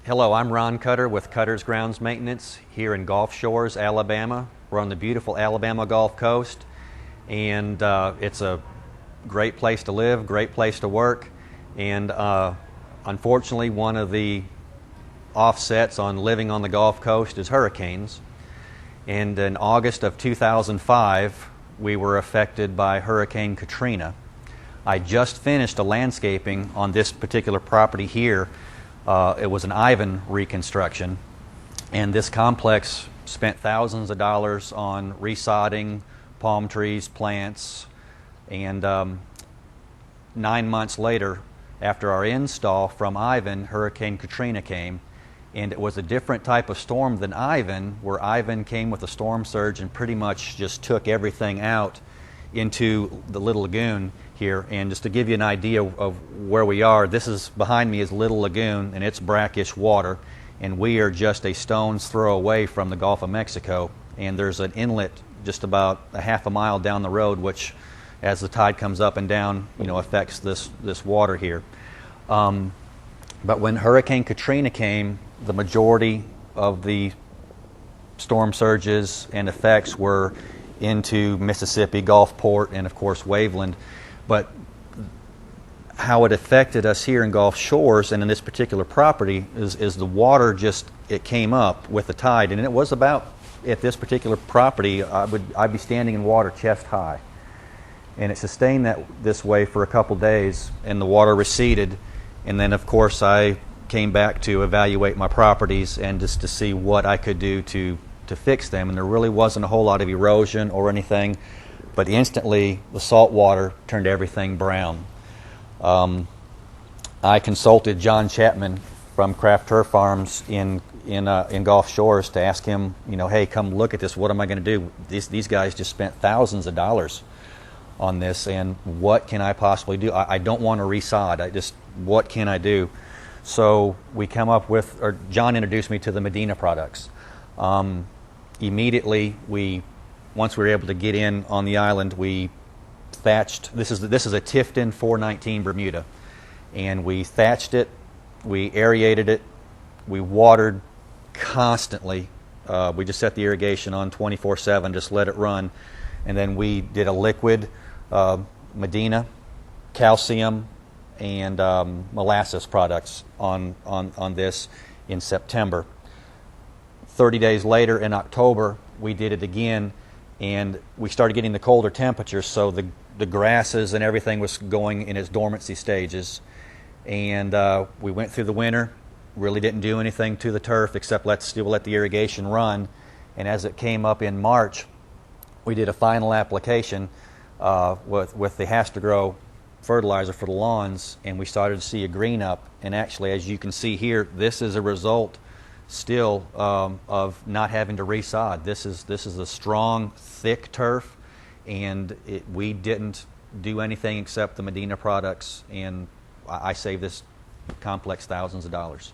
Hello, I'm Ron Kutter with Kutter's Grounds Maintenance here in Gulf Shores, Alabama. We're on the beautiful Alabama Gulf Coast, and it's a great place to live, great place to work, and unfortunately one of the offsets on living on the Gulf Coast is hurricanes. And in August of 2005, we were affected by Hurricane Katrina. I just finished a landscaping on this particular property here. It was an Ivan reconstruction, and this complex spent thousands of dollars on resodding, palm trees, plants, and 9 months later, after our install from Ivan, Hurricane Katrina came, and it was a different type of storm than Ivan, where Ivan came with a storm surge and pretty much just took everything out into the Little Lagoon here. And just to give you an idea of where we are, this is behind me is Little Lagoon, and it's brackish water, and we are just a stone's throw away from the Gulf of Mexico. And there's an inlet just about a half a mile down the road, which as the tide comes up and down, affects this water here. But when Hurricane Katrina came, the majority of the storm surges and effects were into Mississippi, Gulfport, and of course Waveland. But how it affected us here in Gulf Shores and in this particular property is the water it came up with the tide, and it was about, at this particular property, I'd be standing in water chest high. And it sustained this way for a couple days, and the water receded. And then, of course, I came back to evaluate my properties and just to see what I could do to fix them. And there really wasn't a whole lot of erosion or anything, but instantly the salt water turned everything brown. I consulted John Chapman from Craft Turf Farms in Gulf Shores to ask him, hey, come look at this. What am I going to do? These guys just spent thousands of dollars on this, and what can I possibly do? I don't want to resod. What can I do? So we come up with, or John introduced me to the Medina products. Immediately, once we were able to get in on the island, we thatched. This is a Tifton 419 Bermuda, and we thatched it, we aerated it, we watered constantly. We just set the irrigation on 24/7, just let it run, and then we did a liquid Medina, calcium, and molasses products on this in September. 30 days later, in October, we did it again, and we started getting the colder temperatures, so the grasses and everything was going in its dormancy stages. And we went through the winter, really didn't do anything to the turf except still let the irrigation run. And as it came up in March, we did a final application with the Has-to-Grow fertilizer for the lawns, and we started to see a green up. And actually, as you can see here, this is a result still of not having to resod. This is a strong, thick turf, and we didn't do anything except the Medina products, and I saved this complex thousands of dollars.